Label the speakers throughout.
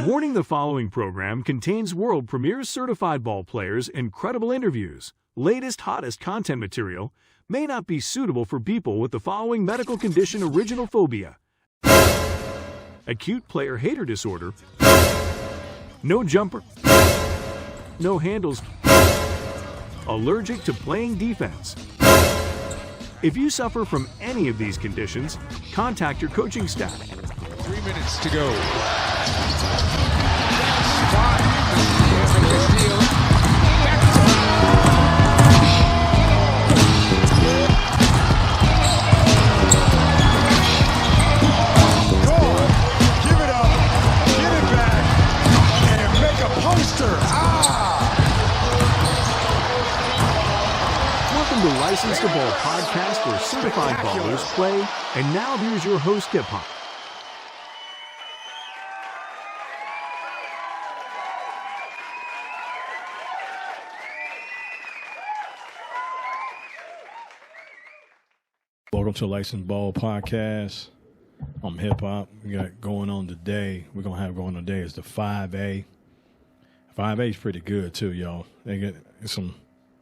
Speaker 1: Warning: the following program contains world premiere certified ball players, incredible interviews, latest, hottest content material, may not be suitable for people with the following medical condition: original phobia, acute player hater disorder, no jumper, no handles, allergic to playing defense. If you suffer from any of these conditions, contact your coaching staff.
Speaker 2: 3 minutes to go.
Speaker 1: Welcome to Licensed to Ball podcast, where certified ballers play. And now here's your host, Hip Hop.
Speaker 3: Welcome to Licensed Ball podcast. I'm Hip Hop. We got going on today. We're gonna have going on today is the 5A. 5A is pretty good too, y'all. They get some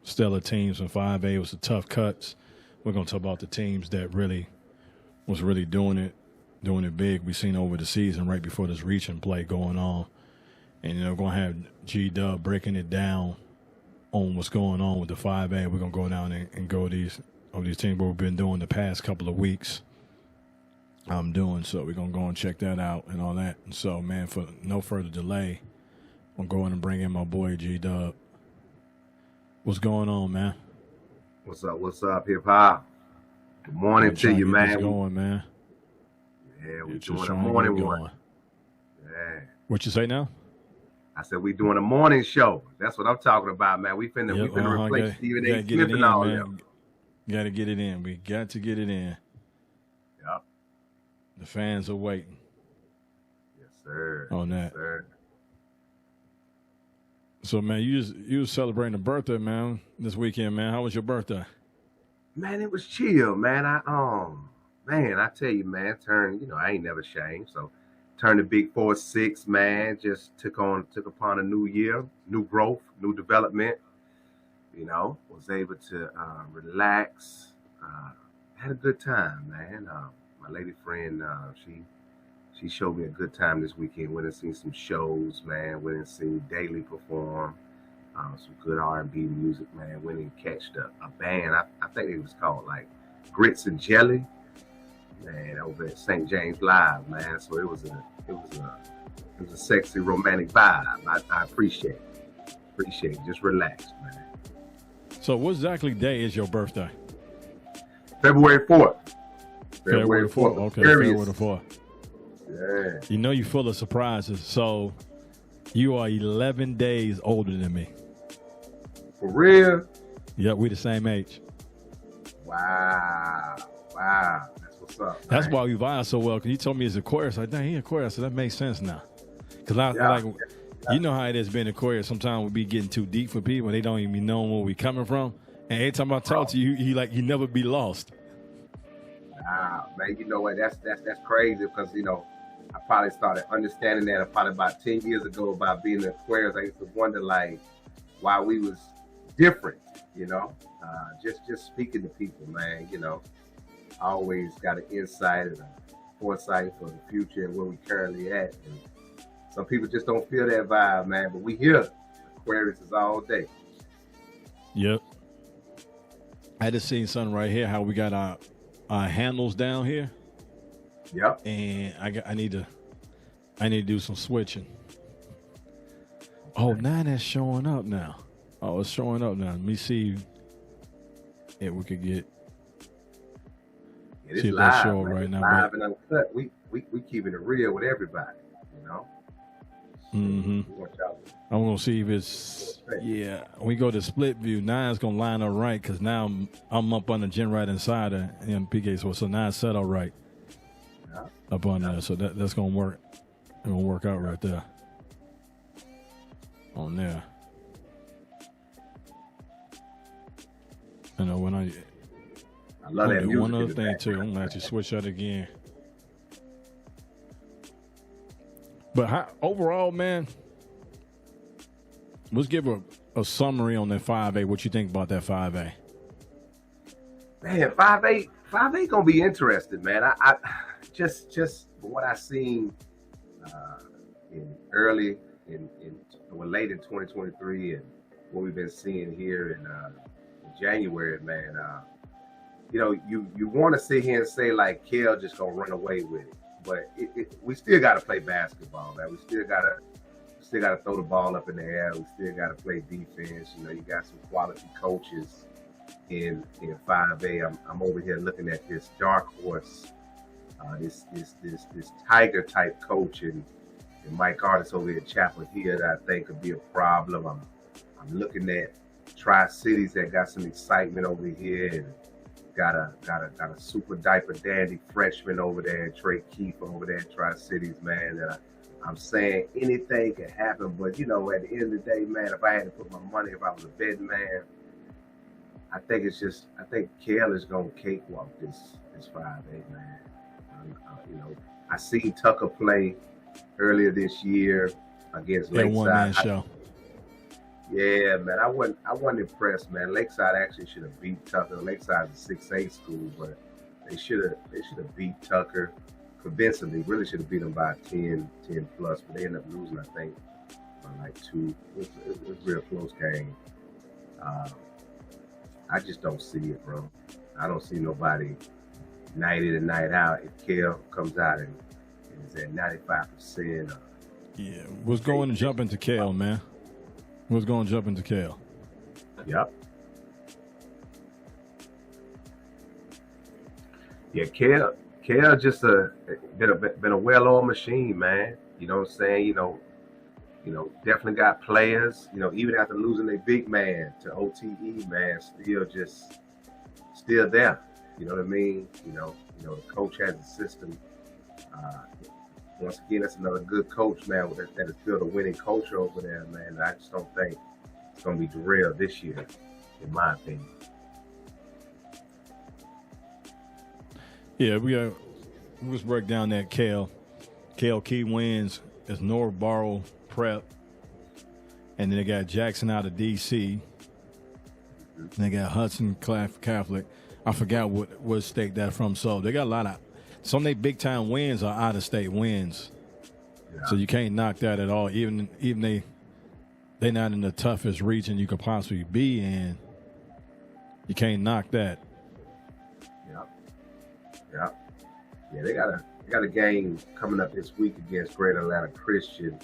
Speaker 3: stellar teams in 5A. It was the tough cuts. We're gonna talk about the teams that really was really doing it big. We seen over the season right before this reaching play going on, and we're gonna have G-Dub breaking it down on what's going on with the 5A. We're gonna go down and go these teams what we've been doing the past couple of weeks. I'm doing so. We're gonna go and check that out and all that. And so, man, for no further delay, I'm going and bring in my boy G-Dub. What's going on, man?
Speaker 4: What's up, Hip Hop? Good morning to you, man.
Speaker 3: What's going, man?
Speaker 4: Yeah, we're doing a morning one. Yeah.
Speaker 3: What you say now?
Speaker 4: I said we doing a morning show. That's what I'm talking about, man. We finna replace Stephen A. Smith and all them.
Speaker 3: Got to get it in. We got to get it in.
Speaker 4: Yep.
Speaker 3: The fans are waiting.
Speaker 4: Yes, sir.
Speaker 3: On that.
Speaker 4: Yes, sir.
Speaker 3: So, man, you was celebrating a birthday, man, this weekend, man. How was your birthday?
Speaker 4: Man, it was chill, man. I tell you, man, I ain't never ashamed. So turned the big 4-6, man. Just took upon a new year, new growth, new development. Was able to relax. Had a good time, man. My lady friend, she showed me a good time this weekend. Went and seen some shows, man. Went and seen Daily perform. Some good R&B music, man. Went and catched a band. I think it was called like Grits and Jelly, man, over at St. James Live, man. So it was a sexy romantic vibe. I appreciate it. Just relax, man.
Speaker 3: So what exactly day is your birthday?
Speaker 4: February 4th.
Speaker 3: February 4th. Okay, February 4th.
Speaker 4: Yeah.
Speaker 3: You know you're full of surprises. So you are 11 days older than me.
Speaker 4: For real?
Speaker 3: Yep, we the same age.
Speaker 4: Wow. That's what's up, man.
Speaker 3: That's why we vibe so well, because he told me he's Aquarius. Like, dang, he Aquarius, so that makes sense now. Because you know how it is being Aquarius. Sometimes we be getting too deep for people. They don't even know where we coming from. And every time I talk to you, you never be lost.
Speaker 4: Wow, man, you know what? That's crazy because, I probably started understanding that probably about 10 years ago about being an Aquarius. I used to wonder, like, why we was different, just speaking to people, man, I always got an insight and a foresight for the future and where we currently at. And some people just don't feel that vibe, man, but we here. Aquarius is all day.
Speaker 3: Yep. I just seen something right here, how we got our handles down here.
Speaker 4: Yep.
Speaker 3: And I need to do some switching. Oh, now that's showing up now. Oh, it's showing up now. Let me see if we could get.
Speaker 4: It's
Speaker 3: see if
Speaker 4: live,
Speaker 3: that's showing
Speaker 4: man.
Speaker 3: right
Speaker 4: It's
Speaker 3: now.
Speaker 4: live and uncut. We keeping it real with everybody,
Speaker 3: Mm-hmm. I'm gonna see if it's we go to split view. Now it's gonna line up right because now I'm up on the Gymratinsider and PK. So now it's set up right up on there. So that's gonna work. It's gonna work out right there. On there. When I
Speaker 4: love that music.
Speaker 3: One other thing too. I'm gonna have to switch that again. But overall, man, let's give a summary on that 5A. What you think about that 5A?
Speaker 4: Man, 5A gonna be interesting, man. I just what I seen late in 2023 and what we've been seeing here in January, man. You want to sit here and say like Kel just gonna run away with it, but we still got to play basketball, man. We still gotta throw the ball up in the air. We still got to play defense. You got some quality coaches in 5A. I'm over here looking at this dark horse, this tiger type coach and Mike Artis over here at Chapel Hill that I think could be a problem. I'm looking at Tri-Cities that got some excitement over here and got a super diaper dandy freshman over there, Trey Keefe over there at Tri-Cities, man. That I'm saying anything can happen, but at the end of the day, man, if I had to put my money, if I was a betting man, I think Kel is gonna cakewalk this 5A, man. I seen Tucker play earlier this year against Lakeside.
Speaker 3: One-man show.
Speaker 4: Yeah, man, I wasn't impressed, man. Lakeside actually should have beat Tucker. Lakeside's a 6A school, but they should have beat Tucker convincingly. Really should have beat them by 10 plus, but they ended up losing, I think, by like 2. It was a real close game. I just don't see it, bro. I don't see nobody night in and night out. If Kel comes out and is at 95%.
Speaker 3: Yeah, what's going to jump into Kel, man? What's going to jump into Kel?
Speaker 4: Yep. Yeah, Kel just been a well-oiled machine, man. You know what I'm saying? Definitely got players. Even after losing their big man to OTE, man, still there. You know what I mean? The coach has a system. Once again, that's another good coach, man, that has built a winning culture over there, man. I just don't think it's going to be derailed this year, in my opinion.
Speaker 3: Yeah, let's break down that Kel. Kel key wins is Northborough Prep, and then they got Jackson out of D.C. And they got Hudson Catholic. I forgot what state that's from. So they got a lot of some of their big time wins are out of state wins. Yeah. So you can't knock that at all. Even they're not in the toughest region you could possibly be in. You can't knock that.
Speaker 4: Yeah, they got a game coming up this week against Great Atlanta Christian.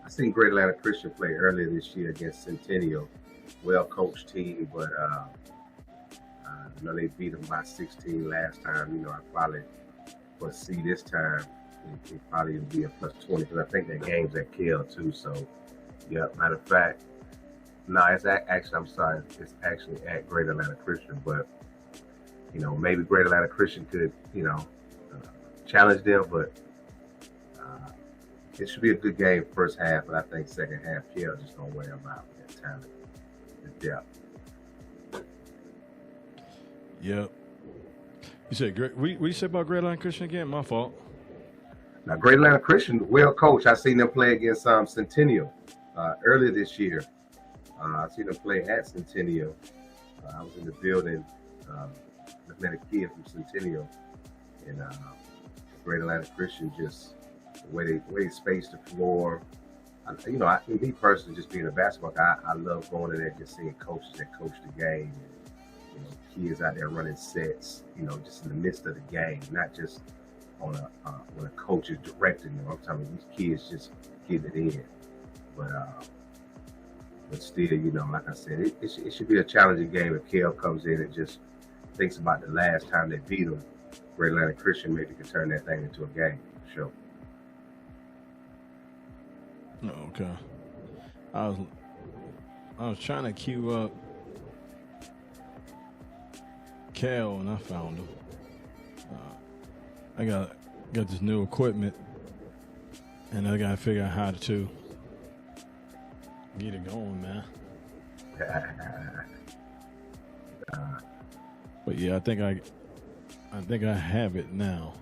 Speaker 4: I seen Great Atlanta Christian play earlier this year against Centennial. Well-coached team, but they beat them by 16 last time. I probably foresee this time it probably will be a plus 20 because I think that game's at Kel too. So, yeah, matter of fact, it's actually at Great Atlanta Christian, but maybe Great Atlanta Christian could challenge them, but it should be a good game first half, but I think second half Kel just gonna wear them out with that talent, the depth.
Speaker 3: Yep. You said great. What you said about Great Atlanta Christian again? My fault.
Speaker 4: Now, Great Atlanta Christian, well coached. I seen them play against Centennial earlier this year. I seen them play at Centennial. I was in the building looking at a kid from Centennial, and Great Atlanta Christian just the way they spaced the floor. Me personally, just being a basketball guy, I love going in there just seeing coaches that coach the game. And, kids out there running sets, just in the midst of the game, not just on when a coach is directing them. I'm talking these kids just getting it in. But still, like I said, it should be a challenging game if Kel comes in and just thinks about the last time they beat them. Great Atlanta Christian maybe could turn that thing into a game, for sure.
Speaker 3: Oh, okay. I was trying to queue up Kel and I found him. I got this new equipment, and I gotta figure out how to get it going, man. But yeah, I think I have it now.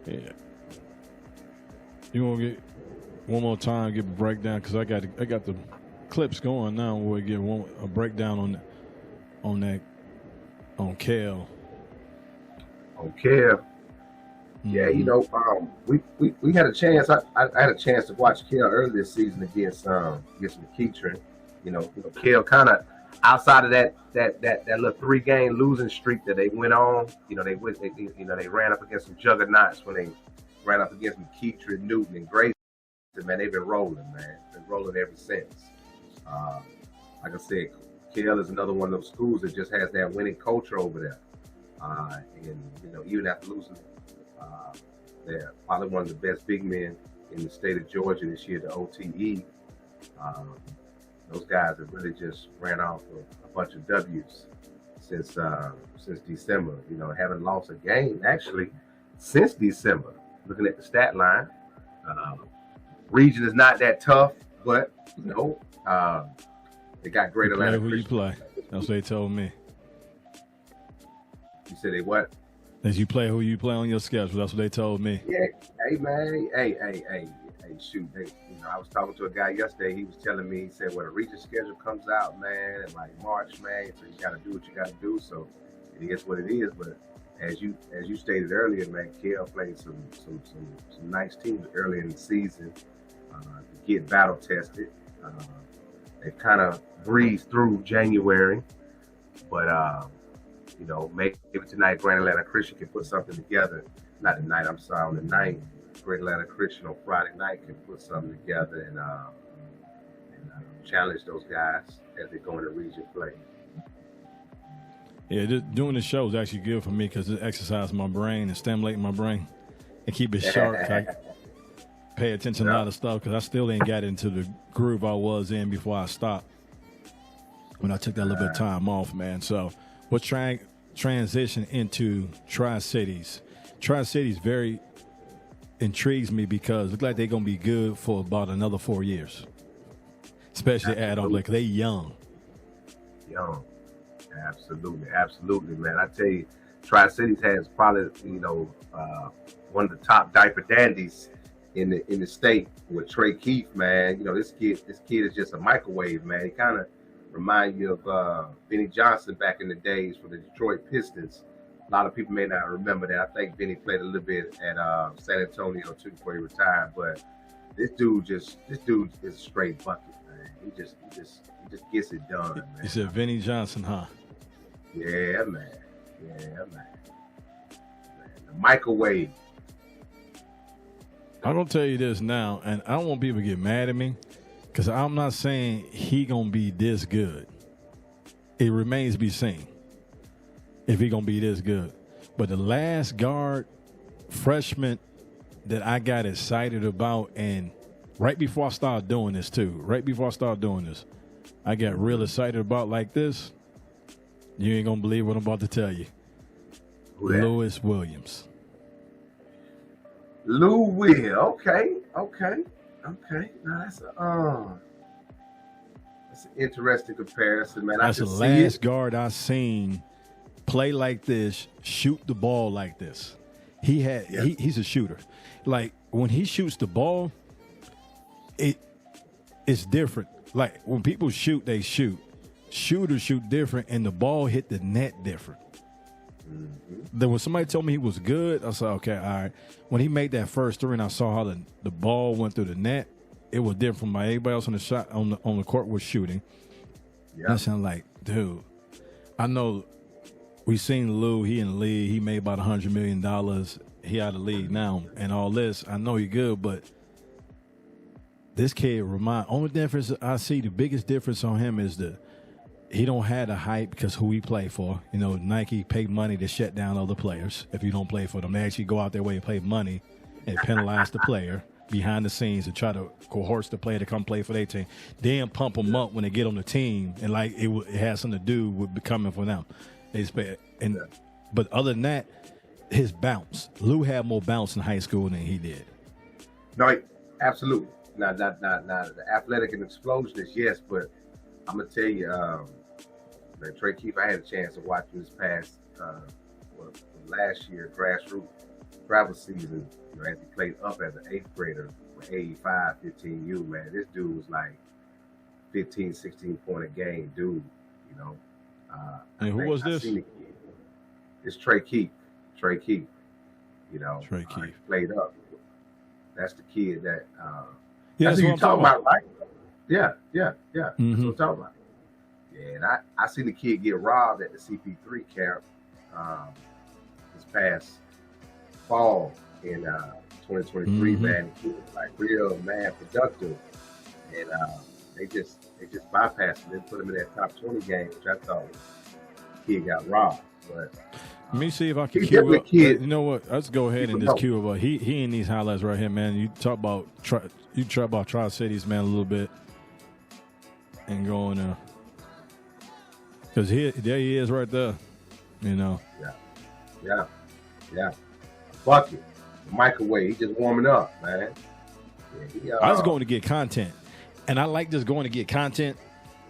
Speaker 3: Yeah. You want to get one more time, give a breakdown, because I got the clips going now. We'll get a breakdown on Kel.
Speaker 4: On Kel. Yeah, you know, we had a chance. I had a chance to watch Kel early this season against McKeitron. You know, Kel kind of outside of that little 3-game losing streak that they went on. You know, they ran up against some juggernauts when they ran up against McKeitron, Newton, and Grayson. Man, they've been rolling, man. Been rolling ever since. Like I said, Kel is another one of those schools that just has that winning culture over there. And you know, even after losing. They're probably one of the best big men in the state of Georgia this year, the OTE. Those guys have really just ran off a bunch of W's since December. You know, haven't lost a game actually since December. Looking at the stat line, region is not that tough, but you know, they got great Atlanta.
Speaker 3: Who you play? That's what they told me.
Speaker 4: You said they what?
Speaker 3: As you play who you play on your schedule. That's what they told me.
Speaker 4: Yeah. Hey, man. Hey, shoot. I was talking to a guy yesterday. He was telling me, he said, well, the region schedule comes out, man, in like March, man. So you got to do what you got to do. So it is what it is. But as you stated earlier, man, Kel played some nice teams early in the season to get battle tested. They kind of breezed through January. But, you know, maybe tonight Grand Atlanta Christian can put something together. Not tonight, I'm sorry, on the night. Grand Atlanta Christian on Friday night can put something together and challenge those guys as they go into region play.
Speaker 3: Yeah, doing the show is actually good for me because it exercises my brain and stimulates my brain and keep it sharp. I pay attention to a lot of stuff because I still ain't got into the groove I was in before I stopped when I took that little bit of time off, man. So what's transition into Tri-Cities? Tri-Cities very intrigues me because it looks like they're going to be good for about another 4 years, especially add-on because they young.
Speaker 4: Young. Absolutely, man. I tell you, Tri-Cities has probably, you know, one of the top diaper dandies in the state with Trey Keith, man. You know, this kid is just a microwave, man. He kind of remind you of Benny Johnson back in the days for the Detroit Pistons. A lot of people may not remember that. I think Benny played a little bit at San Antonio too before he retired. But this dude is a straight bucket, man. He just gets it done, man.
Speaker 3: You said Benny Johnson, huh?
Speaker 4: Yeah, man. The microwave.
Speaker 3: I'm gonna tell you this now, and I don't want people to get mad at me. Because I'm not saying he going to be this good. It remains to be seen if he going to be this good. But the last guard freshman that I got excited about, and right before I started doing this too, I got real excited about like this. You ain't going to believe what I'm about to tell you. Lewis Williams.
Speaker 4: Lou Will. Okay. Now that's an interesting comparison, man.
Speaker 3: That's the last guard I seen play like this, shoot the ball like this. He's a shooter. Like when he shoots the ball, it's different. Like when people shoot, they shoot. Shooters shoot different, and the ball hit the net different. Then when somebody told me he was good, I said, okay, all right. When he made that first three and I saw how the ball went through the net, it was different from everybody else on the shot on the court was shooting. Yeah. I sound like, dude, I know we seen Lou, he in the league, he made about $100 million. He out of the league now and all this. I know he good, but this kid only difference I see, the biggest difference on him is he don't have the hype because who he play for. You know, Nike pay money to shut down other players if you don't play for them. They actually go out their way and pay money and penalize the player behind the scenes and try to coerce the player to come play for their team. Then pump them up when they get on the team, and like it has something to do with becoming for them. But other than that, his bounce. Lou had more bounce in high school than he did.
Speaker 4: No, absolutely. Now, the athletic and explosion is yes, but I'm gonna tell you, Trey Keith, I had a chance to watch him this past last year grassroots travel season, you know, as he played up as an 8th grader for 85, 15U, man. This dude was like 15, 16 point a game dude, you know.
Speaker 3: And who was this?
Speaker 4: It's Trey Keith. Trey Keith, you know.
Speaker 3: Trey Keith.
Speaker 4: He played up. That's the kid that
Speaker 3: yeah,
Speaker 4: that's what you're talking about, right? Yeah.
Speaker 3: Mm-hmm.
Speaker 4: That's what I'm talking about. Yeah, and I seen the kid get robbed at the CP3 camp this past fall in 2023, man. The kid was like real man productive. And they just bypassed him. They put him in that top 20 game, which I thought the kid got robbed. But
Speaker 3: let me see if I can cue up. You know what? Let's go ahead and just cue up. He in these highlights right here, man. You talk about Tri-Cities, man, a little bit, and going because there he is right there. You know.
Speaker 4: Yeah. Bucket, microwave. He just warming up, man. Yeah,
Speaker 3: I was going to get content, and I like just going to get content.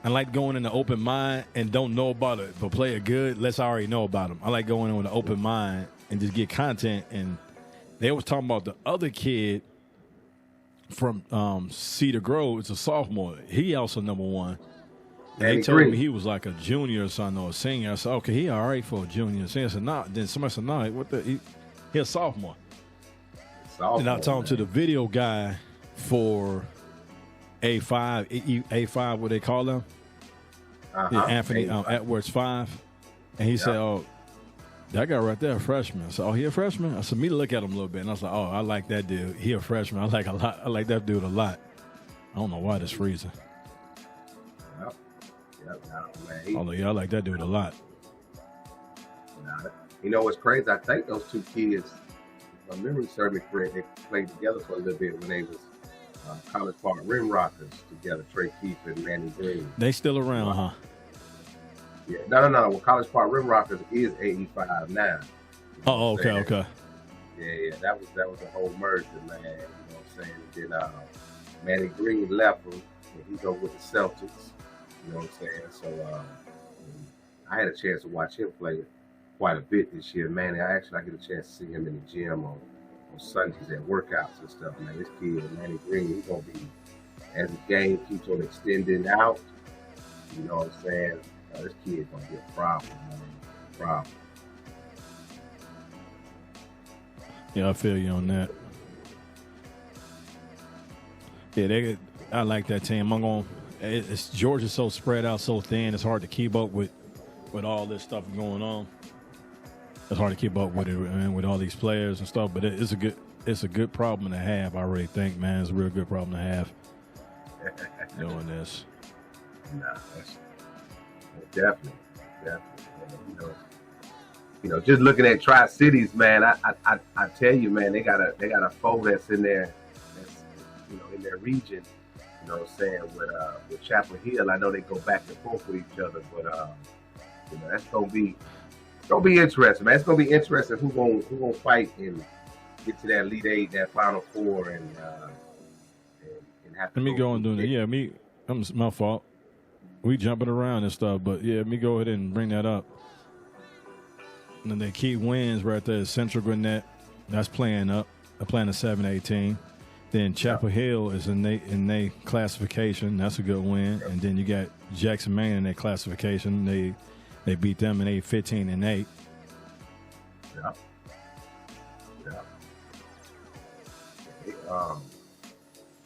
Speaker 3: I like going in an open mind and don't know about it, but play it good. Let's already know about them. I like going in with an open mind and just get content. And they was talking about the other kid from Cedar Grove. It's a sophomore. He also number one. And they told me he was like a junior or something or a senior. I said, okay, he all right for a junior. So I said, nah. Then somebody said, nah, what the? He a sophomore. And I talked to the video guy for A5, what they call them? Yeah, Anthony Edwards 5. And he said, oh, that guy right there, a freshman. So, he a freshman? I said, me look at him a little bit. And I was like, oh, I like that dude. He a freshman. I like that dude a lot. I don't know why it's freezing. Although, yeah, I like that dude a lot.
Speaker 4: You know what's crazy? I think those two kids, if my memory serves me correct, they played together for a little bit when they was College Park Rim Rockers together, Trey Keith and Manny Green.
Speaker 3: They still around, huh?
Speaker 4: Yeah. No. Well, College Park Rim Rockers is 85 now.
Speaker 3: Oh, okay.
Speaker 4: Yeah. That was a whole merger, man. You know what I'm saying? And then Manny Green left him, and he's over with the Celtics. You know what I'm saying? So I had a chance to watch him play quite a bit this year, man. I get a chance to see him in the gym on Sundays at workouts and stuff, man. This kid, Manny Green, he's gonna be, as the game keeps on extending out, you know what I'm saying? This kid's gonna be a problem, man. Problem.
Speaker 3: Yeah, I feel you on that. Yeah, I like that team. Georgia's so spread out, so thin. It's hard to keep up with all this stuff going on. It's hard to keep up with it, man, with all these players and stuff. But it's a good problem to have. I really think, man, it's a real good problem to have. Doing this.
Speaker 4: Nah, that's definitely. You know, just looking at Tri-Cities, man. I tell you, man, they got a foe that's in there, that's, you know, in their region. You know what I'm saying, with Chapel Hill. I know they go back and forth with each other, but you know, that's gonna be interesting, man. It's gonna be interesting who gonna fight and get to that Elite Eight, that Final Four, and have to.
Speaker 3: Let me go and do that. Yeah, it's my fault. We jumping around and stuff, but yeah, let me go ahead and bring that up. And then the key wins right there is Central Gwinnett. That's playing up. They're playing a 7-18. Then Chapel Hill is in their classification. That's a good win. And then you got Jackson, Maine in their classification. They beat them in 15-8.
Speaker 4: Yeah.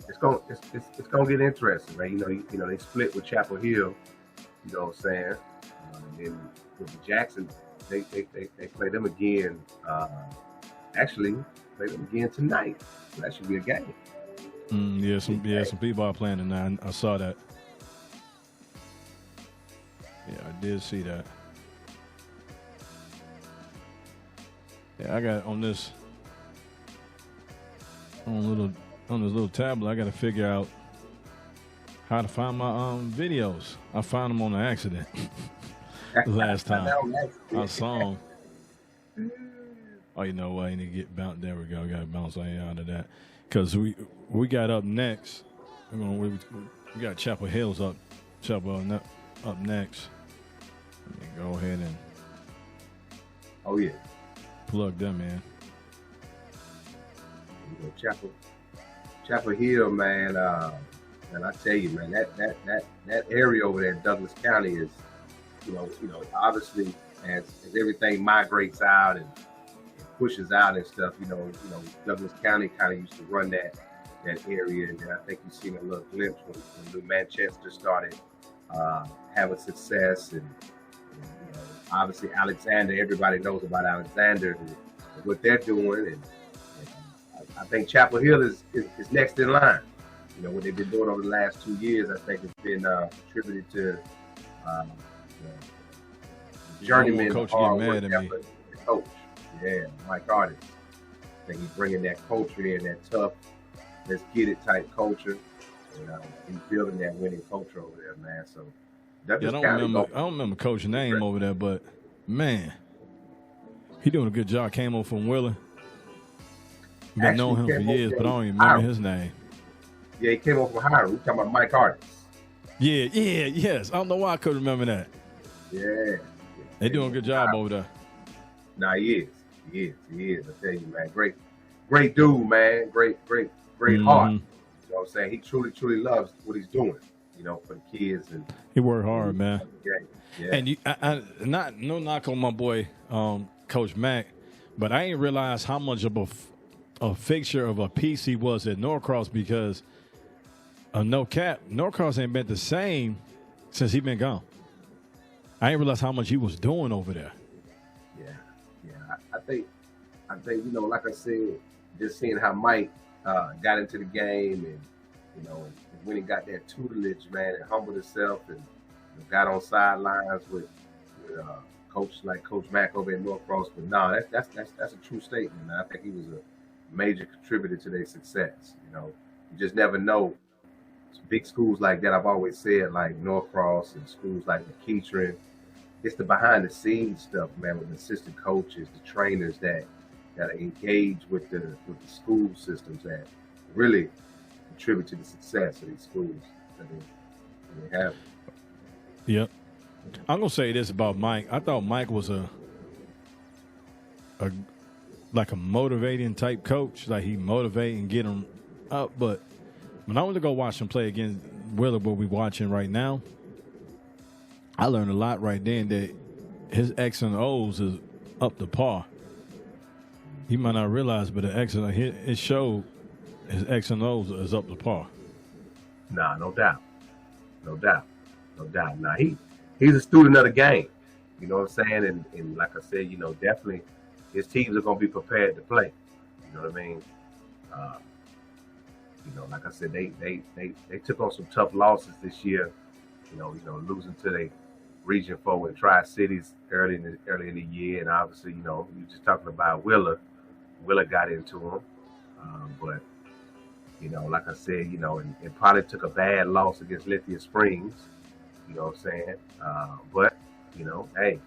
Speaker 4: It's gonna get interesting, man. You know they split with Chapel Hill. You know what I'm saying? And then with the Jackson, they play them again. Actually, play them again tonight. So that should be a game.
Speaker 3: Some people are playing tonight. I saw that. Yeah, I did see that. Yeah, I got on this little tablet. I got to figure out how to find my videos. I found them on an accident last time. I saw them. Oh, you know what? I need to get bounced. There we go. I got to bounce out of that because we got up next. We got Chapel Hills up next. Let me go ahead and.
Speaker 4: Oh yeah.
Speaker 3: Plug them in.
Speaker 4: You know, Chapel Hill, man. And I tell you, man, that area over there in Douglas County is, you know, obviously as everything migrates out and pushes out and stuff, you know, Douglas County kind of used to run that area, and I think you've seen a little glimpse when New Manchester started having success, and you know, obviously Alexander, everybody knows about Alexander and what they're doing, and I think Chapel Hill is next in line. You know, what they've been doing over the last 2 years, I think it's been contributed to journeyman
Speaker 3: coach
Speaker 4: hard
Speaker 3: getting
Speaker 4: work
Speaker 3: mad at me.
Speaker 4: effort. The coach, yeah, Mike Artist. I think he's bringing that culture in, that tough, let's get it type culture, and he's building that winning culture over there, man. So
Speaker 3: I don't remember coach's name over there, but man, he doing a good job. Came over from Willer. Been knowing him for years, but I don't even remember his name.
Speaker 4: Yeah, he came over from Hiram. We're talking about Mike Artist.
Speaker 3: Yes. I don't know why I couldn't remember that.
Speaker 4: Yeah.
Speaker 3: They doing a good job over there.
Speaker 4: Nah, he is. I tell you, man, great dude, man. Great heart. You know what I'm saying? He truly loves what he's doing, you know, for the kids. And
Speaker 3: he worked hard, man.
Speaker 4: Yeah.
Speaker 3: And no knock on my boy, Coach Mack, but I ain't realized how much of a fixture of a piece he was at Norcross, because no cap, Norcross ain't been the same since he been gone. I ain't realized how much he was doing over there.
Speaker 4: Yeah. I think, you know, like I said, just seeing how Mike got into the game, and you know, when he got that tutelage, man, and humbled himself, and got on sidelines with coach like Coach Mack over at Norcross. But no, that's a true statement, man. I think he was a major contributor to their success. You know, you just never know. Big schools like that, I've always said, like Norcross and schools like McKeitron, it's the behind the scenes stuff, man, with the assistant coaches, the trainers that are engaged with the school systems that really contribute to the success of these schools that they have.
Speaker 3: Yep. I'm gonna say this about Mike. I thought Mike was a motivating type coach. Like, he motivate and get them up. But when I went to go watch him play against Willer, what we watching right now, I learned a lot right then that his X and O's is up to par. He might not realize, but it showed his X and O's is up to par.
Speaker 4: Nah, no doubt. Nah, he's a student of the game. You know what I'm saying? And like I said, you know, definitely his teams are gonna be prepared to play. You know what I mean? You know, like I said, they took on some tough losses this year. You know, losing to the Region 4 with Tri-Cities early in the year, and obviously, you know, you're just talking about Willer. Willer got into him, but you know, like I said, you know, and probably took a bad loss against Lithia Springs. You know what I'm saying? But you know, hey,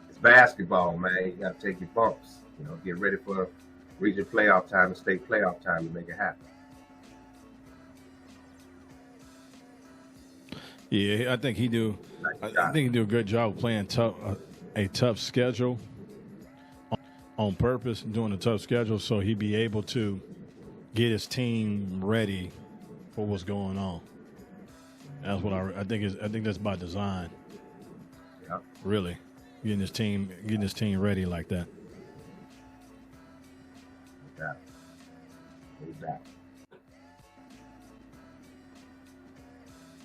Speaker 4: it's basketball, man. You got to take your bumps. You know, get ready for region playoff time and state playoff time to make it happen.
Speaker 3: Yeah, I think he do. I think he do a good job of playing a tough schedule on purpose, doing a tough schedule, so he'd be able to get his team ready for what's going on. That's what I think. I think that's by design.
Speaker 4: Yeah.
Speaker 3: Really, getting his team ready like that.
Speaker 4: No doubt.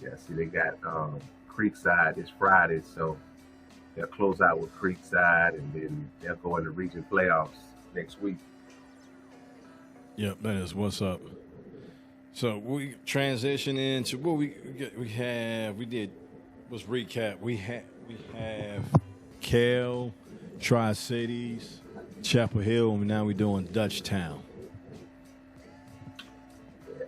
Speaker 4: Yeah, see, they got Creekside this Friday, so they'll close out with Creekside, and then they'll go into region playoffs next week.
Speaker 3: Yep, that is what's up. So we transition into what we did was recap. We have Kell, Tri-Cities, Chapel Hill, and now we're doing Dutchtown.
Speaker 4: Yeah.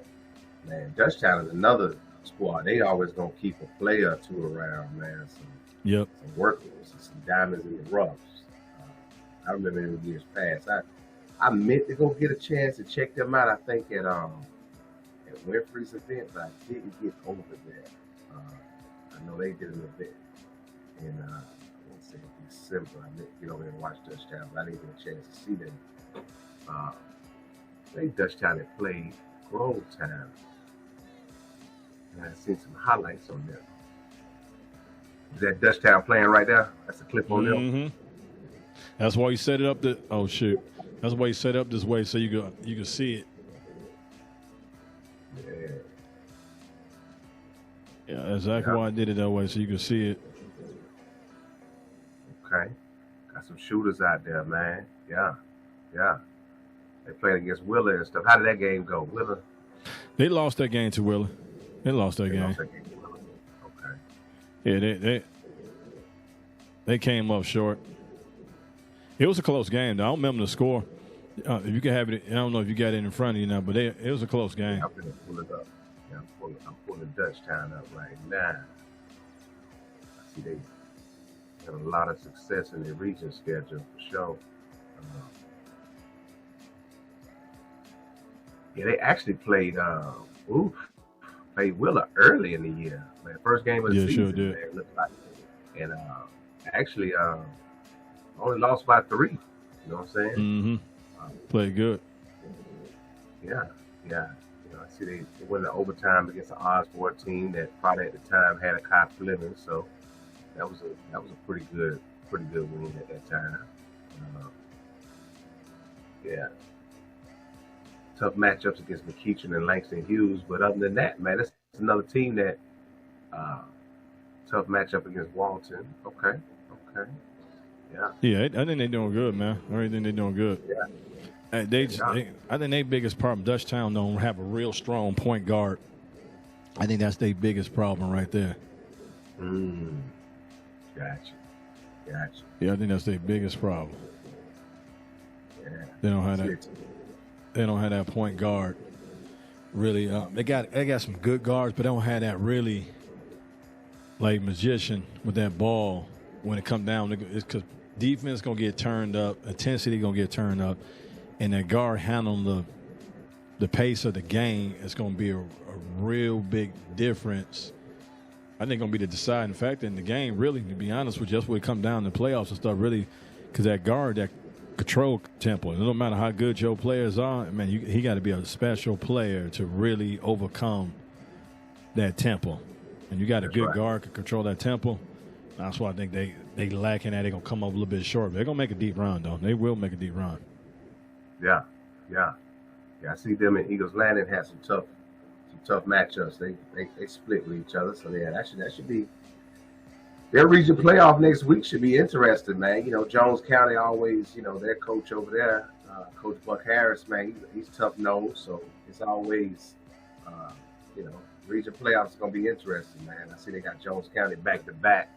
Speaker 4: Man, Dutchtown is another squad. They always gonna keep a player or two around, man. Some workers and some diamonds in the roughs. I remember in years past, I meant to go get a chance to check them out. I think at Winfrey's event, but I didn't get over there. I know they did an event in say December. I didn't get over there and watch Dutchtown, but I didn't get a chance to see them. They Dutchtown that played Grovetown. And I've seen some highlights on there. Is that Dutchtown playing right there? That's a clip on them.
Speaker 3: That's why you set it up. Oh shoot! That's why you set it up this way so you can see it.
Speaker 4: Yeah.
Speaker 3: Yeah, that's exactly why I did it that way so you can see it.
Speaker 4: Okay. Got some shooters out there, man. Yeah. They played against Willer and stuff. How did that game go? Willer?
Speaker 3: They lost that game to Willer. They lost that game.
Speaker 4: Okay.
Speaker 3: Yeah, they came up short. It was a close game, though. I don't remember the score. If you can have it, I don't know if you got it in front of you now, but it was a close game.
Speaker 4: I'm going to pull it up. Yeah, I'm pulling Dutchtown up right now. I see they had a lot of success in their region schedule for sure. Yeah, they actually played Willer early in the year. Man, first game of the season.
Speaker 3: Sure did.
Speaker 4: Man, it looked like. And actually only lost by 3. You know what I'm saying?
Speaker 3: Mm-hmm. Played good.
Speaker 4: Yeah. You know, I see they went to overtime against an Osborne team that probably at the time had a Kai Fleming, so that was a pretty good win at that time. Yeah. Tough matchups against McEachern and Langston Hughes, but other than that, man, that's another team that tough matchup against Walton. Okay. Yeah,
Speaker 3: I think they're doing good, man. I really think they're doing good.
Speaker 4: Yeah.
Speaker 3: I think their biggest problem, Dutchtown don't have a real strong point guard. I think that's their biggest problem right there.
Speaker 4: Gotcha.
Speaker 3: Yeah, I think that's their biggest problem.
Speaker 4: Yeah.
Speaker 3: They don't have that point guard. Really, they got some good guards, but they don't have that really like magician with that ball when it comes down. It's because defense gonna get turned up, intensity gonna get turned up, and that guard handling the pace of the game is gonna be a real big difference. I think gonna be the deciding factor in the game. Really, to be honest with you, that's what it comes down to playoffs and stuff. Really, because that guard, that control tempo. It don't matter how good your players are, man. He got to be a special player to really overcome that tempo. And you got a good guard to control that tempo. That's why I think they lacking that. They're gonna come up a little bit short. They're gonna make a deep run, though. They will make a deep run.
Speaker 4: Yeah. I see them and Eagles Landing had some tough matchups. They split with each other, so yeah, that should be. Their region playoff next week should be interesting, man. You know, Jones County always, their coach over there, Coach Buck Harris, man, he's tough-nosed, so it's always, region playoffs is going to be interesting, man. I see they got Jones County back-to-back.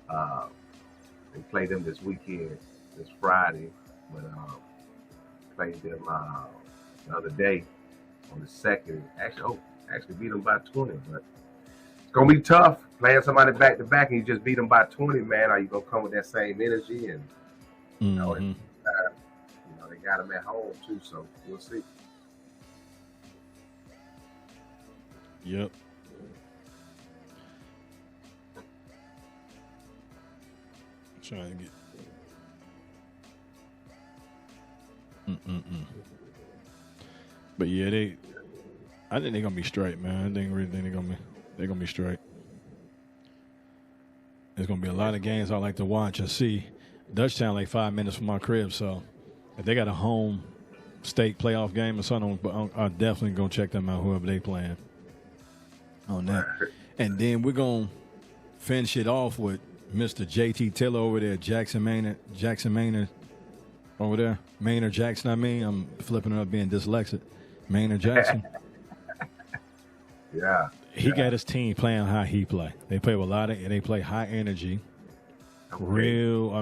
Speaker 4: They played them this weekend, this Friday, but played them the other day on the 2nd. Actually beat them by 20, but it's going to be tough playing somebody back-to-back and you just beat them by 20, man. Are you going to come with that same energy? And, they got them at home, too, so we'll see.
Speaker 3: Yep. I'm trying to get... But, yeah, I think they're going to be straight, man. I think they're going to be straight. There's going to be a lot of games I like to watch and see. Dutchtown like 5 minutes from my crib, so if they got a home state playoff game or something, I'm definitely going to check them out, whoever they playing on that. And then we're going to finish it off with Mr. JT Taylor over there, Jackson Maynard over there. Maynard Jackson, I'm flipping it up being dyslexic. Maynard Jackson.
Speaker 4: Yeah.
Speaker 3: He got his team playing how he play. They play with they play high energy.
Speaker 4: Okay.
Speaker 3: Real,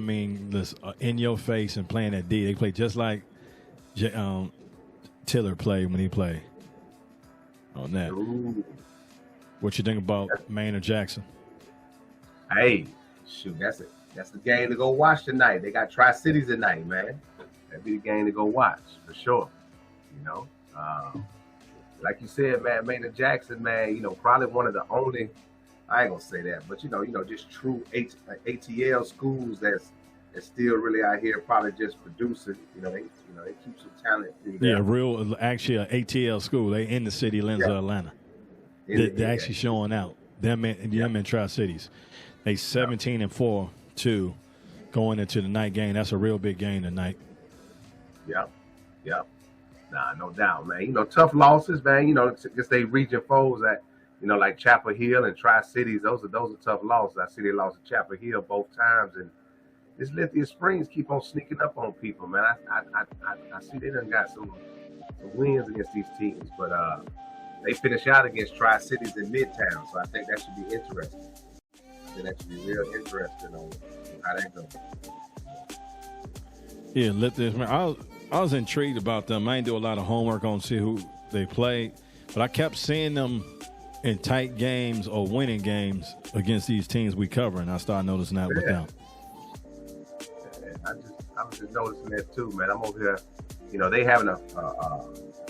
Speaker 3: this in your face and playing that D. They play just like Tiller played when he played on that.
Speaker 4: Ooh.
Speaker 3: What you think about Maynard Jackson?
Speaker 4: Hey, shoot, that's it. That's the game to go watch tonight. They got Tri-Cities tonight, man. That'd be the game to go watch for sure. Like you said, man, Maynard Jackson, man, probably one of the only I ain't gonna say that, but just true ATL schools that's still really out here, probably just producing. They keep some talent through there.
Speaker 3: Yeah, real actually an ATL school. They in the city limits of Atlanta. They're actually showing out. Them in Tri-Cities. They 17-4 too, going into the night game. That's a real big game tonight.
Speaker 4: Yep. Nah, no doubt, man. Tough losses, man. Just they region foes that, like Chapel Hill and Tri-Cities. Those are tough losses. I see they lost to Chapel Hill both times, and this Lithia Springs keep on sneaking up on people, man. I see they done got some wins against these teams, but they finish out against Tri-Cities in Midtown, so I think that should be interesting. I think that should be real interesting on how that goes.
Speaker 3: Yeah, Lithia. I was intrigued about them. I didn't do a lot of homework on see who they played, but I kept seeing them in tight games or winning games against these teams we cover, and I started noticing that with them.
Speaker 4: I was just noticing that too, man. I'm over here, they having a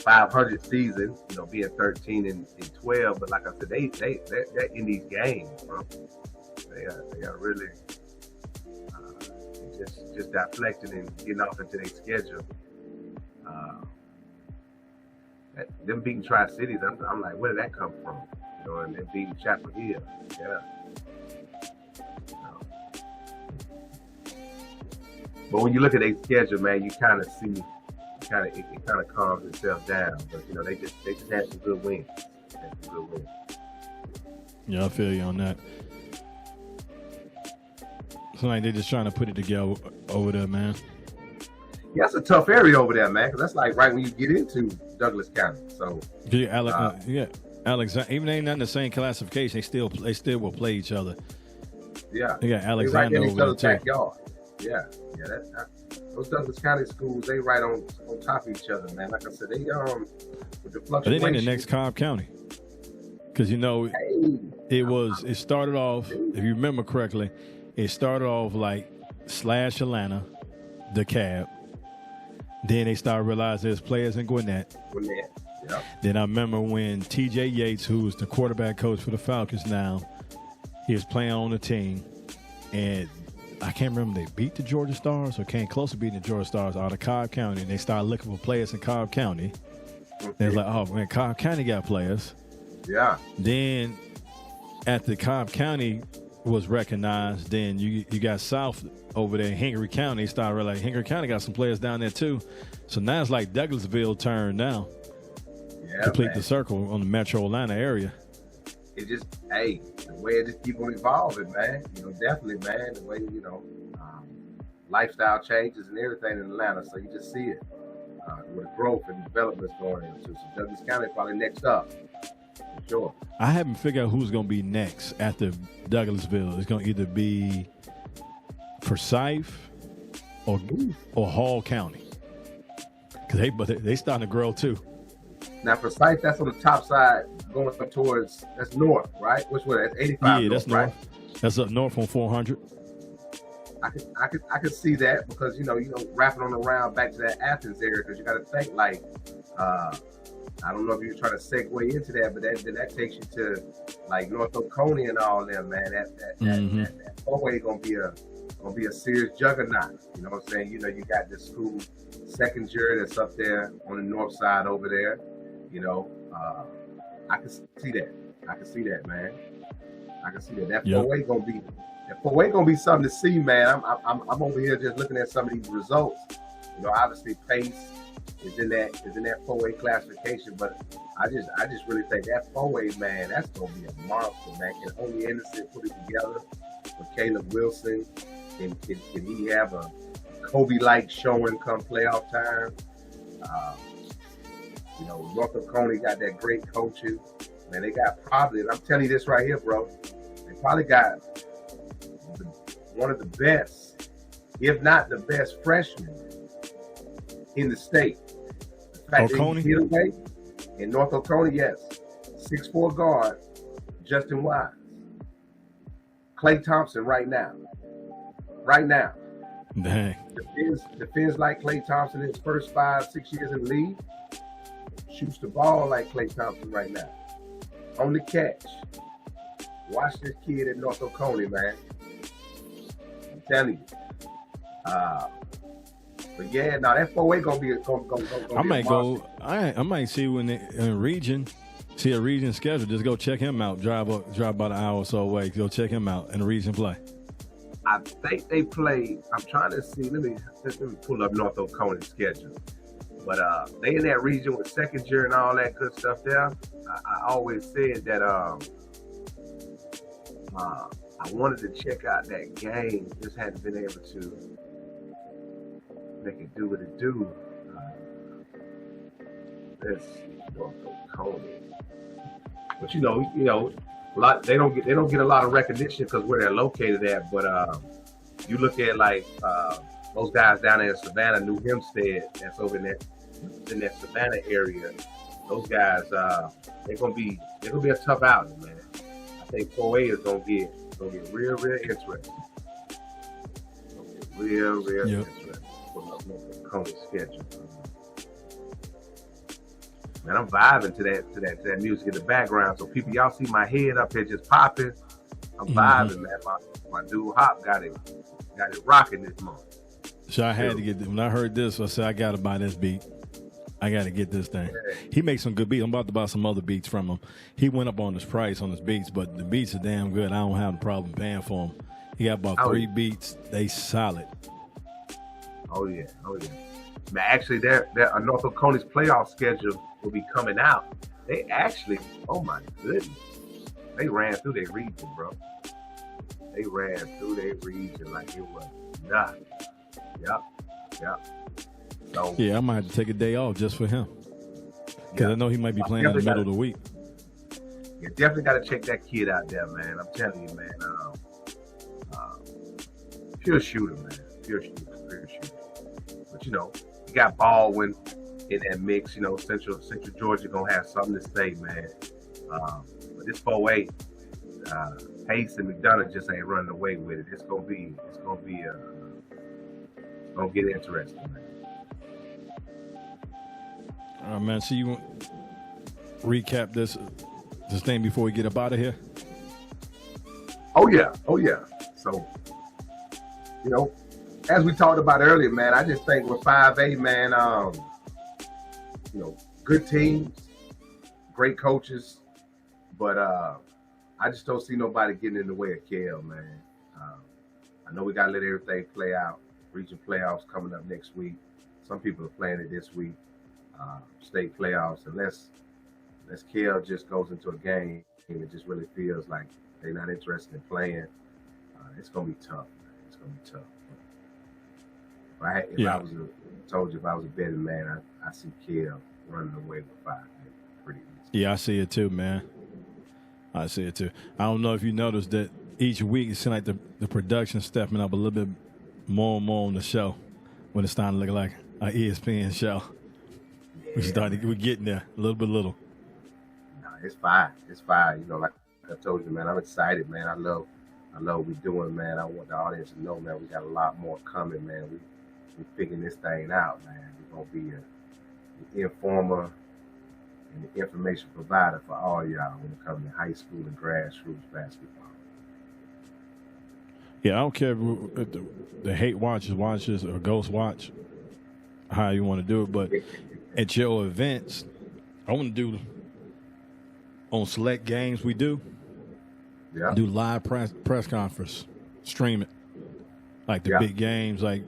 Speaker 4: 500 season, being 13 and 12, but like I said, they're in these games, bro. They are really just deflecting and getting off into their schedule. Them beating Tri-Cities, I'm like, where did that come from? And then beating Chapel Hill. Yeah. But when you look at their schedule, man, you kind of see, it kind of calms itself down. But they just had some good wins.
Speaker 3: Yeah, I feel you on that. So like they're just trying to put it together over there, man.
Speaker 4: Yeah, that's a tough area over there, man. Because that's like right when you get into Douglas County. So
Speaker 3: Alexander. Even they not in the same classification, they still will play each other.
Speaker 4: Yeah,
Speaker 3: they got Alexander
Speaker 4: right
Speaker 3: over there too.
Speaker 4: Backyard. Yeah. Those Douglas County schools, they right on top of each other, man. Like I said, they with the fluctuation. But
Speaker 3: they in the next Cobb County, because it started off. If you remember correctly, it started off like / Atlanta, DeKalb. Then they started realizing there's players in Gwinnett.
Speaker 4: Yeah.
Speaker 3: Then I remember when T.J. Yates, who's the quarterback coach for the Falcons now, he was playing on the team, and I can't remember they beat the Georgia Stars or came close to beating the Georgia Stars out of Cobb County, and they started looking for players in Cobb County. Okay. They was like, oh, man, Cobb County got players.
Speaker 4: Yeah.
Speaker 3: Then after Cobb County was recognized, then you got South over there in Hickory County. They started realizing Hickory County got some players down there too. So now it's like Douglasville turn now.
Speaker 4: Yeah,
Speaker 3: complete the circle on the metro Atlanta area.
Speaker 4: It just, the way it just keep on evolving, man. Definitely, man. The way, lifestyle changes and everything in Atlanta. So you just see it with growth and development going into. So Douglas County probably next up. For sure.
Speaker 3: I haven't figured out who's going to be next after Douglasville. It's going to either be Forsyth or Hall County. Because they starting to grow too.
Speaker 4: Now Forsyth, that's on the top side going towards, that's north, right? Which way? That's 85.
Speaker 3: Yeah, that's north.
Speaker 4: Right?
Speaker 3: That's up north on 400.
Speaker 4: I could see that because wrapping on around back to that Athens area, because you got to think like I don't know if you're trying to segue into that, but that takes you to like North Oconee and all them, man. That four-way gonna be a serious juggernaut. You know what I'm saying? You got this school second jury that's up there on the north side over there. I can see that. I can see that, man. I can see that. That four-way gonna be something to see, man. I'm over here just looking at some of these results. Obviously Pace is in that four-way classification, but I just really think that four-way, man, that's gonna be a monster, man. Can only Innocent put it together with Caleb Wilson? Can he have a Kobe-like showing come playoff time? North Oconee got that great coaching. Man, they got probably, and I'm telling you this right here, bro, they probably got one of the best, if not the best freshmen in the state. The fact
Speaker 3: Oconee?
Speaker 4: that he away in North Oconee, yes. 6'4" guard, Justin Wise. Clay Thompson right now.
Speaker 3: Dang.
Speaker 4: Defends like Clay Thompson in his first 5-6 years in the league. Shoots the ball like Clay Thompson right now. On the catch. watch this kid in North Oconee, man. I'm telling you. But yeah, now that 4A gonna be
Speaker 3: I might go. I might see when in region. See a region schedule. Just go check him out. Drive about an hour or so away. Go check him out and the region play.
Speaker 4: I think they play. I'm trying to see. Let me pull up North Oconee schedule. But they in that region with second year and all that good stuff there. I always said that I wanted to check out that game. Just hadn't been able to make it do what it do. Let's see, North Oconee. But you know, a lot they don't get a lot of recognition because where they're located at. But you look at like those guys down there in Savannah, New Hempstead, that's over in that Savannah area. Those guys, they're gonna be a tough outing, man. I think 4A is gonna get real interesting. Real interesting. Putting up North Oconee schedule. Man, I'm vibing to that music in the background. So people, y'all see my head up here just popping. I'm vibing, man. My dude Hop got it rocking this month.
Speaker 3: So I had to get when I heard this, I said I gotta buy this beat. I gotta get this thing.
Speaker 4: Yeah.
Speaker 3: He makes some good beats. I'm about to buy some other beats from him. He went up on his price on his beats, but the beats are damn good. I don't have a problem paying for them. He got about 3 beats. They solid.
Speaker 4: Oh yeah. Man, actually, their North Oconee's playoff schedule will be coming out. They actually, oh my goodness, they ran through their region, bro. They ran through their region like it was nothing. Yep. So,
Speaker 3: yeah, I might have to take a day off just for him. Because I know he might be playing in the middle of the week.
Speaker 4: You definitely got to check that kid out there, man. I'm telling you, man. Pure shooter, man. Pure shooter. But, you know, you got Baldwin in that mix. You know, Central Georgia going to have something to say, man. But this 4A, Pace and McDonough just ain't running away with it. It's going to get interesting, man.
Speaker 3: All right, man. So you want recap this thing before we get up out of here?
Speaker 4: Oh yeah. So, you know, as we talked about earlier, man, I just think with 5A, man, you know, good teams, great coaches, but I just don't see nobody getting in the way of Kel, man. I know we got to let everything play out. Region playoffs coming up next week. Some people are playing it this week. State playoffs, unless Kel just goes into a game and it just really feels like they're not interested in playing, it's gonna be tough. Man. It's gonna be tough. If I was a betting man, I see Kel running away with 5 pretty easy.
Speaker 3: Yeah, I see it too, man. I see it too. I don't know if you noticed that each week it seems like the production stepping up a little bit more and more on the show when it's starting to look like an ESPN show. We're getting there little.
Speaker 4: No, it's fine. You know, like I told you, man, I'm excited, man. I love what we're doing, man. I want the audience to know, man, we got a lot more coming, man. We're figuring this thing out, man. We're gonna be an informer and the information provider for all y'all when it comes to high school and grassroots basketball.
Speaker 3: Yeah, I don't care if the hate watches or ghost watch, how you want to do it, but at your events, I want to do on select games we do.
Speaker 4: Yeah.
Speaker 3: Do live press conference, stream it, like the big games, like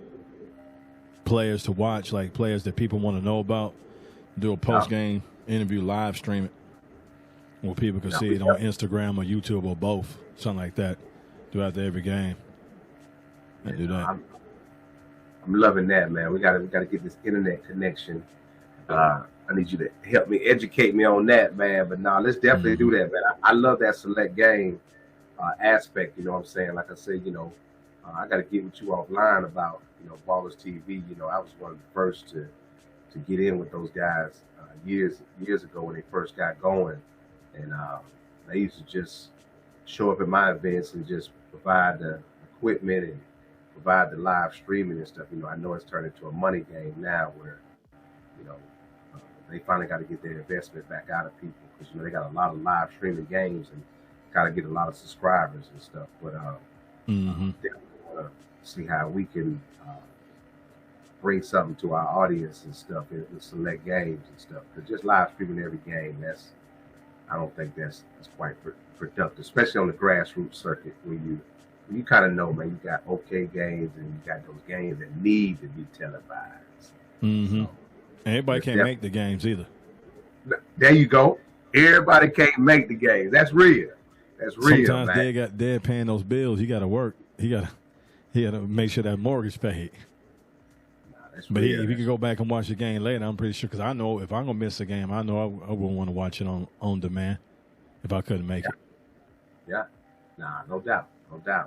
Speaker 3: players to watch, like players that people want to know about. Do a post game interview, live stream it, where people can see it on Instagram or YouTube or both, something like that. Do after every game. I do that.
Speaker 4: I'm loving that, man. We gotta get this internet connection. I need you to help me, educate me on that, man. But let's definitely do that, man. I love that select game aspect. You know what I'm saying? Like I said, you know, I got to get with you offline about, you know, Ballers TV. You know, I was one of the first to get in with those guys years ago when they first got going, and they used to just show up at my events and just provide the equipment and provide the live streaming and stuff. You know, I know it's turned into a money game now where, you know, they finally got to get their investment back out of people because, you know, they got a lot of live streaming games and gotta get a lot of subscribers and stuff. But
Speaker 3: Mm-hmm.
Speaker 4: definitely wanna see how we can bring something to our audience and stuff in select games and stuff. Because just live streaming every game, I don't think that's quite productive, especially on the grassroots circuit when you kind of know, man, you got okay games and you got those games that need to be televised.
Speaker 3: Mm-hmm.
Speaker 4: So,
Speaker 3: Everybody can't make the games either.
Speaker 4: there you go. Everybody can't make the games. That's real. That's real,
Speaker 3: Sometimes
Speaker 4: man.
Speaker 3: they're paying those bills. You got to work. He got to make sure that mortgage paid.
Speaker 4: That's
Speaker 3: But
Speaker 4: real.
Speaker 3: if you can go back and watch the game later, I'm pretty sure, because I know if I'm gonna miss a game, I know I wouldn't want to watch it on demand if I couldn't make it.
Speaker 4: Yeah. Nah, no doubt,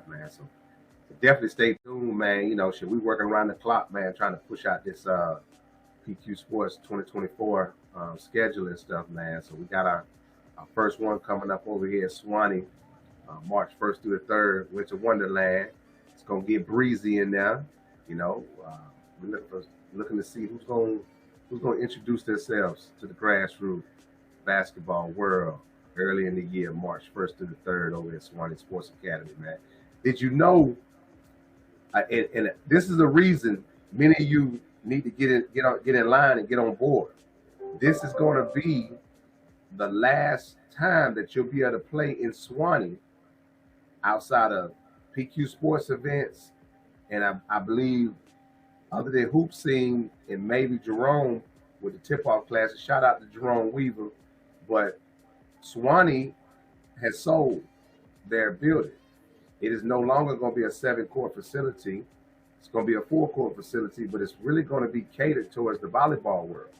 Speaker 4: man. So definitely stay tuned, man. You know, we working around the clock, man, trying to push out this PQ Sports 2024 schedule and stuff, man. So we got our first one coming up over here at Swanee, March 1st through the 3rd, Winter Wonderland. It's gonna get breezy in there, you know. We're looking to see who's going to introduce themselves to the grassroots basketball world early in the year, March 1st to the 3rd, over at Swanee Sports Academy, man. Did you know? And this is a reason many of you need to get in line and get on board. This is going to be the last time that you'll be able to play in Swanee outside of PQ Sports events, and I believe, other than Hoop Scene and maybe Jerome with the tip-off classes, shout out to Jerome Weaver, but Swanee has sold their building. It is no longer going to be a 7-court facility. It's going to be a 4-court facility, but it's really going to be catered towards the volleyball world.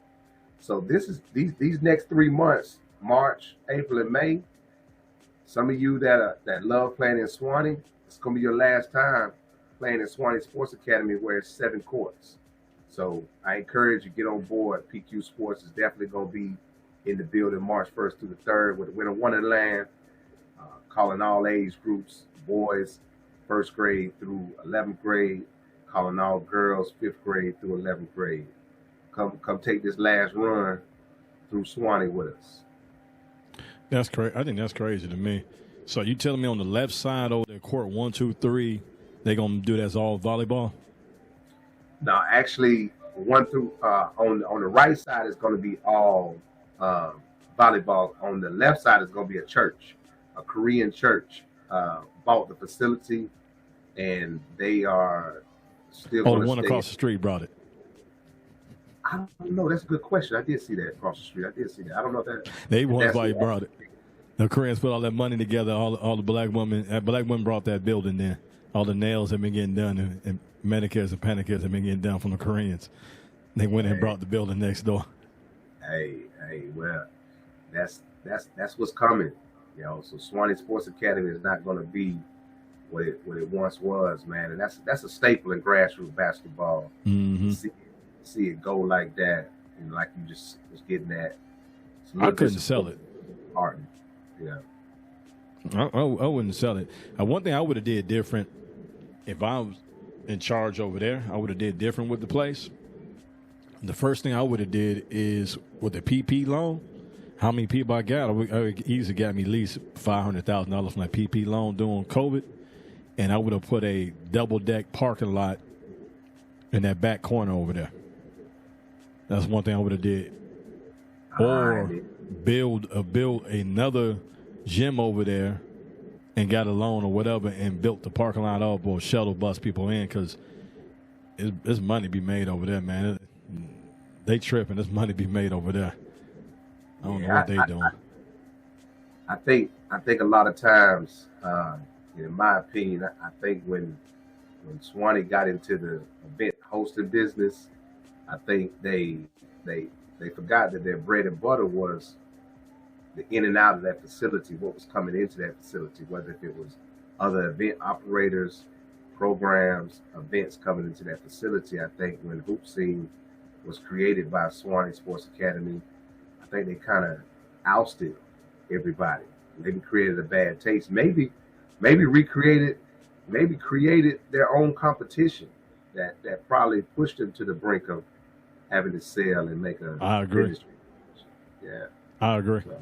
Speaker 4: So this is these next 3 months, March, April, and May. Some of you that love playing in Swanee, it's going to be your last time playing in Swanee Sports Academy, where it's 7 courts. So I encourage you to get on board. PQ Sports is definitely going to be in the building March 1st through the 3rd with Winter Wonderland, calling all age groups, boys 1st grade through 11th grade, calling all girls 5th grade through 11th grade. Come take this last run through Swanee with us.
Speaker 3: That's crazy. I think that's crazy to me. So you telling me on the left side over there, court 1, 2, 3, they're gonna do that as all volleyball?
Speaker 4: No, actually, 1 through on the right side is going to be all volleyball. On the left side is going to be a church, a Korean church bought the facility, and they are still.
Speaker 3: Oh, the one across the street brought it.
Speaker 4: I don't know. That's a good question. I did see that across the street. I did see that. I don't know if that.
Speaker 3: They was why he brought it. The Koreans put all that money together. All the black women brought that building there. All the nails have been getting done, and manicures and pedicures have been getting done from the Koreans. They went and brought the building next door.
Speaker 4: Hey, well, that's what's coming. You know, so Swanee Sports Academy is not going to be what it once was, man. And that's a staple in grassroots basketball.
Speaker 3: Mm-hmm.
Speaker 4: See it go like that, and like you just was getting at.
Speaker 3: I couldn't sell it.
Speaker 4: Martin. Yeah.
Speaker 3: I wouldn't sell it. One thing I would have did different, if I was in charge over there, I would have did different with the place. The first thing I would have did is with the PP loan, how many people I got. I easily got me at least $500,000 from that PP loan during COVID, and I would have put a double deck parking lot in that back corner over there. That's one thing I would have did. Or build another gym over there and got a loan or whatever and built the parking lot up or shuttle bus people in, because there's money be made over there, man. They tripping. There's money be made over there. I don't know what they doing.
Speaker 4: I think a lot of times, in my opinion, I think when Swanee got into the event hosting business, I think they forgot that their bread and butter was the in and out of that facility, what was coming into that facility, whether if it was other event operators, programs, events coming into that facility. I think when Hoop Scene was created by Swanee Sports Academy, I think they kind of ousted everybody. Maybe created a bad taste. Maybe created their own competition that probably pushed them to the brink of having to sell and make a.
Speaker 3: I agree.
Speaker 4: Yeah.
Speaker 3: I agree.
Speaker 4: So,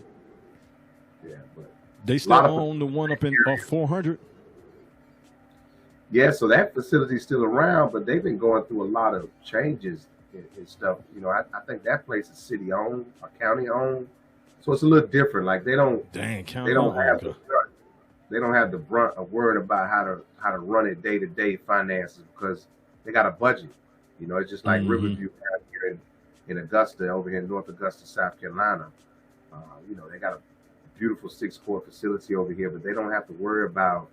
Speaker 4: yeah,
Speaker 3: They
Speaker 4: A
Speaker 3: still
Speaker 4: lot of
Speaker 3: own the one up in 400.
Speaker 4: Yeah, so that facility's still around, but they've been going through a lot of changes and stuff. You know, I think that place is city owned or county owned, so it's a little different. Like they don't
Speaker 3: Dang, count
Speaker 4: they don't
Speaker 3: on.
Speaker 4: have they don't have the brunt of worrying about how to run it day to day finances because they got a budget. You know, it's just like Riverview out here in Augusta, over here in North Augusta, South Carolina. You know, they got a beautiful 6-court facility over here, but they don't have to worry about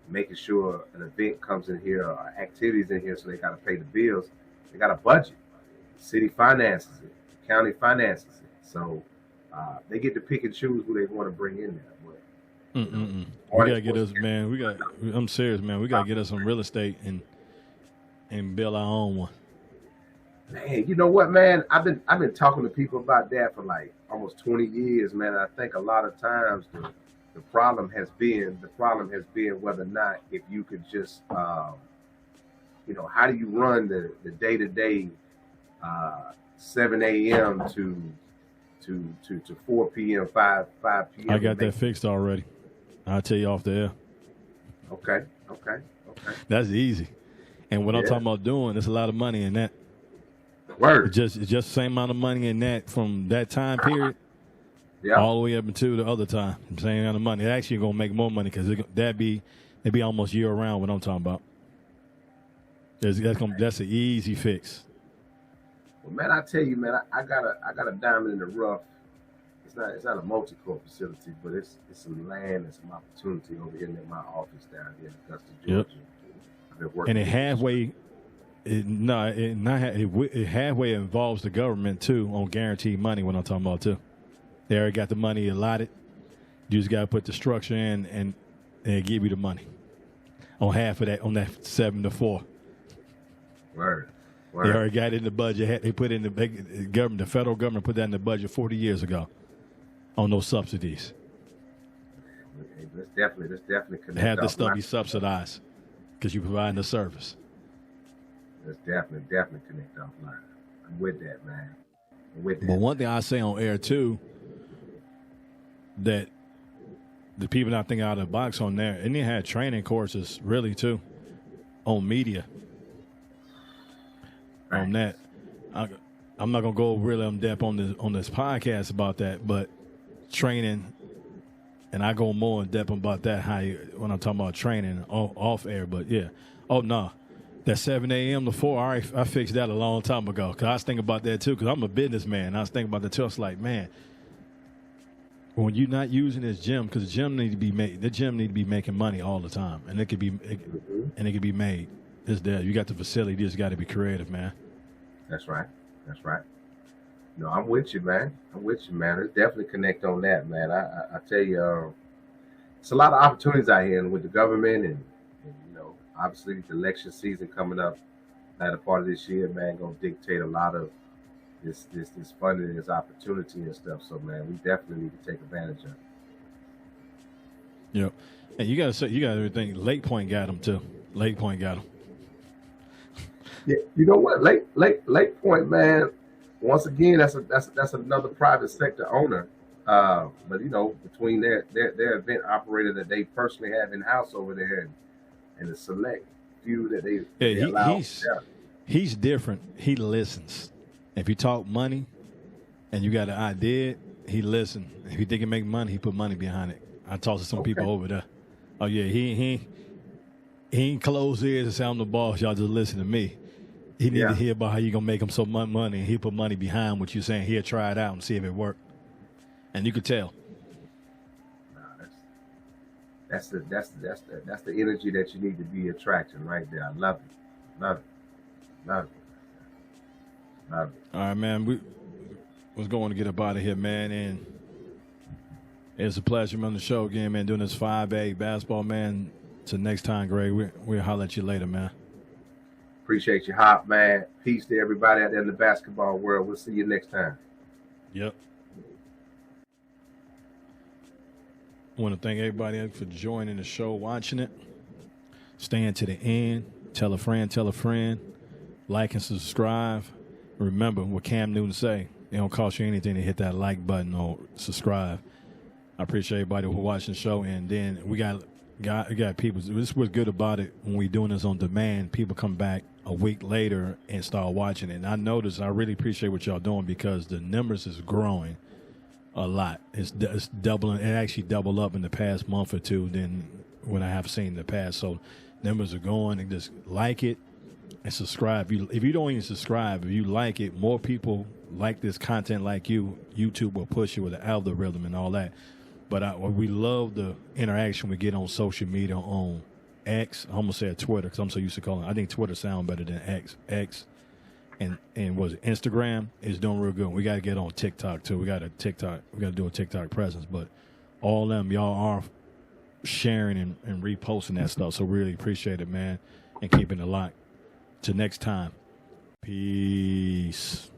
Speaker 4: making sure an event comes in here or activities in here, so they got to pay the bills. They got a budget. The city finances it. The county finances it. So they get to pick and choose who they want to bring in there. But,
Speaker 3: we gotta get us, man. I'm serious, man. We gotta get us some real estate and build our own one.
Speaker 4: Man, you know what, man? I've been talking to people about that for like almost 20 years, man. I think a lot of times the problem has been whether or not if you could just you know, how do you run the day to day 7 a.m. to 4 p.m. 5 p.m.
Speaker 3: I got that fixed already. I'll tell you off the air.
Speaker 4: Okay.
Speaker 3: That's easy. And what I'm talking about doing, there's a lot of money in that.
Speaker 4: Word.
Speaker 3: It's just the same amount of money in that from that time period all the way up until the other time. Same amount of money. It's actually going to make more money because it'd be almost year round what I'm talking about. That's an easy fix.
Speaker 4: Well, man, I tell you, man, I got a diamond in the rough. It's not a multi-court facility, but it's some land and some opportunity over here near my office down here in Augusta, Georgia. I've been working.
Speaker 3: And it halfway involves the government too on guaranteed money. What I'm talking about too, they already got the money allotted. You just got to put the structure in and give you the money on half of that on that 7-4.
Speaker 4: Word.
Speaker 3: They already got it in the budget. They put in the government, the federal government put that in the budget 40 years ago on those subsidies.
Speaker 4: Let's definitely connect.
Speaker 3: Have this stuff be subsidized because you're providing the service.
Speaker 4: Let's definitely connect offline. I'm with that, man.
Speaker 3: But one thing I say on air too, that the people not thinking out of the box on there, and they had training courses really too on media. On that, I'm not gonna go really in depth on this podcast about that, but training, and I go more in depth about that when I'm talking about training off air. But yeah, that 7 a.m. to 4, I fixed that a long time ago because I was thinking about that too because I'm a businessman. I was thinking about that too. I was like, man, when you're not using this gym, because the gym need to be making money all the time, and it could be made. It's there. You got the facility. You just got to be creative, man.
Speaker 4: That's right. No, I'm with you, man. Let's definitely connect on that, man. I tell you, it's a lot of opportunities out here with the government, and you know, obviously the election season coming up. Latter part of this year, man, gonna dictate a lot of this funding, this opportunity and stuff. So, man, we definitely need to take advantage of it.
Speaker 3: Yep. And you got to think Lake Point got them too. Lake Point got them.
Speaker 4: Yeah, you know what, Lake Point, man. Once again, that's another private sector owner. But you know, between their event operator that they personally have in house over there, and the select few that they allow.
Speaker 3: He's different. He listens. If you talk money, and you got an idea, he listen. If he think he make money, he put money behind it. I talked to some people over there. Oh yeah, he ain't close ears and say I'm the boss. Y'all just listen to me. He need to hear about how you gonna make him so much money, and he put money behind what you're saying. He'll try it out and see if it worked, and you could tell.
Speaker 4: That's the energy that you need to be attracting right there. I love it. All
Speaker 3: right, man. We was going to get up out of here, man, and it's a pleasure on the show again, man. Doing this 5A basketball, man. Till next time, Greg. We'll holler at you later, man.
Speaker 4: Appreciate you, Hop, man. Peace to everybody out there in the basketball world. We'll see you next time.
Speaker 3: Yep. I want to thank everybody for joining the show, watching it. Staying to the end. Tell a friend. Like and subscribe. Remember what Cam Newton say. It don't cost you anything to hit that like button or subscribe. I appreciate everybody who watching the show. And then we got people. This was good about it when we doing this on demand. People come back a week later and start watching it. And I noticed, I really appreciate what y'all doing because the numbers is growing a lot. It's doubling. It actually doubled up in the past month or two than what I have seen in the past. So numbers are going, and just like it and subscribe. If you don't even subscribe, if you like it, more people like this content like you, YouTube will push you with the algorithm and all that. But we love the interaction we get on social media, on X. I almost said Twitter because I'm so used to calling it. I think Twitter sounds better than X. And was it Instagram is doing real good. We got to get on TikTok too. We got to do a TikTok presence. But all them, y'all are sharing and reposting that stuff. So really appreciate it, man, and keeping it locked. Till next time, peace.